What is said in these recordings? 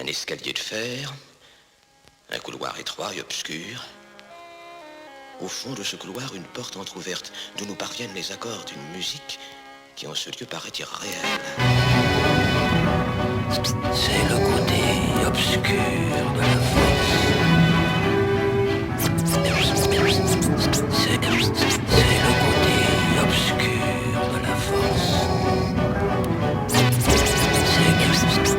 Un escalier de fer, un couloir étroit et obscur. Au fond de ce couloir, une porte entr'ouverte, d'où nous parviennent les accords d'une musique qui en ce lieu paraît irréelle. C'est le côté obscur de la force. C'est le côté obscur de la force.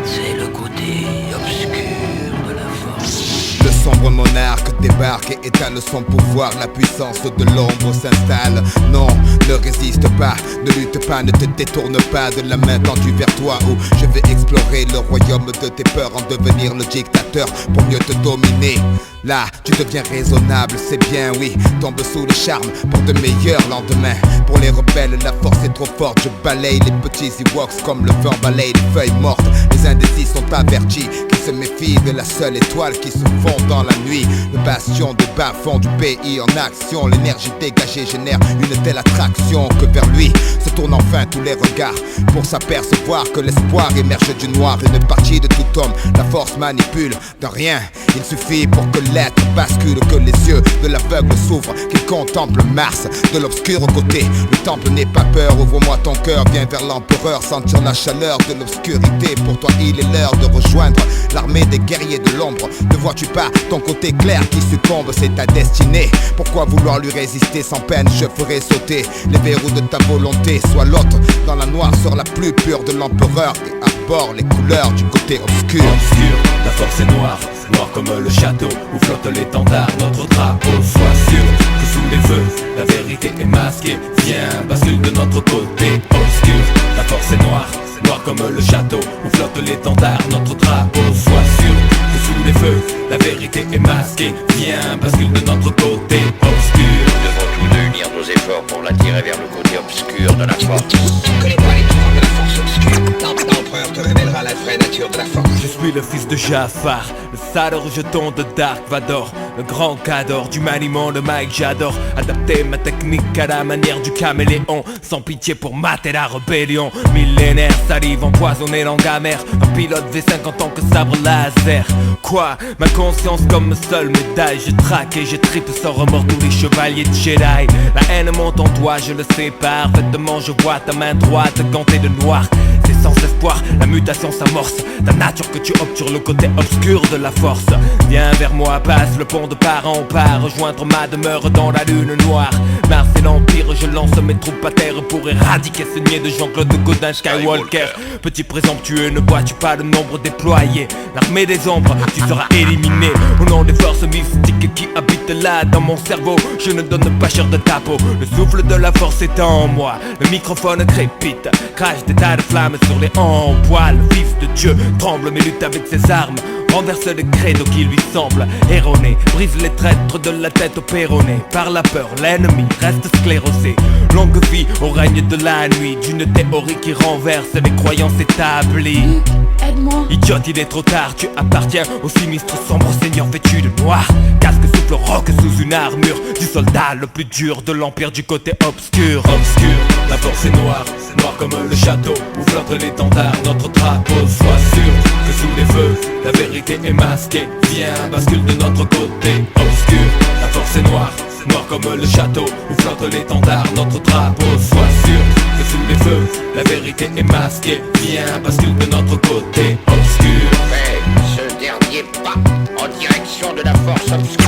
C'est le côté obscur de la force. Le sombre monarque débarque et étale son pouvoir. La puissance de l'ombre s'installe. Non, ne résiste pas, ne lutte pas, ne te détourne pas de la main tendue vers toi. Où je vais explorer le royaume de tes peurs, en devenir le dictateur pour mieux te dominer. Là, tu deviens raisonnable, c'est bien, oui. Tombe sous le charme pour de meilleurs lendemains. Pour les rebelles, la force est trop forte. Je balaye les petits Ewoks comme le vent balaye les feuilles mortes. Les indécis sont avertis qu'ils se méfient de la seule étoile qui se fond dans la nuit. Le bastion de bas-fond du pays en action. L'énergie dégagée génère une telle attraction que vers lui se tournent enfin tous les regards pour s'apercevoir que l'espoir émerge du noir. Une partie de tout homme, la force manipule de rien. Il suffit pour que l'être bascule, que les yeux de l'aveugle s'ouvrent, qu'il contemple Mars de l'obscur côté. Le temple n'est pas peur, ouvre-moi ton cœur, viens vers l'empereur, sentir la chaleur de l'obscurité. Pour toi il est l'heure de rejoindre l'armée des guerriers de l'ombre. Ne vois-tu pas ton côté clair qui succombe, c'est ta destinée. Pourquoi vouloir lui résister sans peine? Je ferai sauter les verrous de ta volonté. Sois l'autre dans la noirceur la plus pure de l'empereur et arbore les couleurs du côté obscur. Obscur, la force est noire, noir comme le château où flotte l'étendard, notre drapeau. Sois sûr que sous les feux, la vérité est masquée. Viens, bascule de notre côté. Obscur, la force est noire, noir comme le château où flotte l'étendard, notre drapeau. Sois sûr que sous les feux, la vérité est masquée. Viens, bascule de notre côté. Obscur. Nous devons tous deux unir nos efforts pour l'attirer vers le côté obscur de la force. Tu connais pas les pouvoirs de la force obscure. L'empereur te révélera la vraie nature de la force. Je suis le fils de Jafar, le sale rejeton de Dark Vador, le grand cador du maniement de Mike. J'adore adapter ma technique à la manière du caméléon, sans pitié pour mater la rébellion. Millénaire, salive empoisonnée, langue amère, un pilote V5 en tant que sabre laser. Quoi? Ma conscience comme seule médaille. Je traque et je tripe sans remords tous les chevaliers de Jedi. La haine monte en toi, je le sais parfaitement. Je vois ta main droite gantée de noir. C'est sans espoir, la mutation s'amorce. Ta nature que tu obtures le côté obscur de la force. Viens vers moi, passe le pont de part en part, rejoindre ma demeure dans la lune noire. Mars et l'Empire, je lance mes troupes à terre pour éradiquer ce niais de Jean-Claude Godin Skywalker. Petit présomptueux, ne vois-tu pas le nombre déployé? L'armée des ombres, tu seras éliminé. Au nom des forces mystiques qui habitent là dans mon cerveau, je ne donne pas cher de ta peau. Le souffle de la force est en moi, le microphone crépite, crache des tas de flammes sur les poils. Le fils de Dieu tremble mais lutte avec ses armes, renverse le credo qui lui semble erroné, brise les traîtres de la tête au péroné. Par la peur, l'ennemi reste sclérosé. Longue vie au règne de la nuit, d'une théorie qui renverse les croyances établies. Aide-moi. Idiote, il est trop tard, tu appartiens au sinistre sombre seigneur vêtu de noir. Casque souffle roc sous une armure du soldat le plus dur de l'empire du côté obscur. Obscur, la force est noire, noir comme le château où flotte l'étendard, notre drapeau. Sois sûr que sous les feux, la vérité est masquée. Viens, bascule de notre côté. Obscur, la force est noire, noir comme le château où flotte l'étendard, notre drapeau. Sois sûr que sous les feux, la vérité est masquée. Viens, bascule de notre côté. Obscur. Fais ce dernier pas en direction de la force obscure.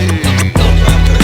L'empereur te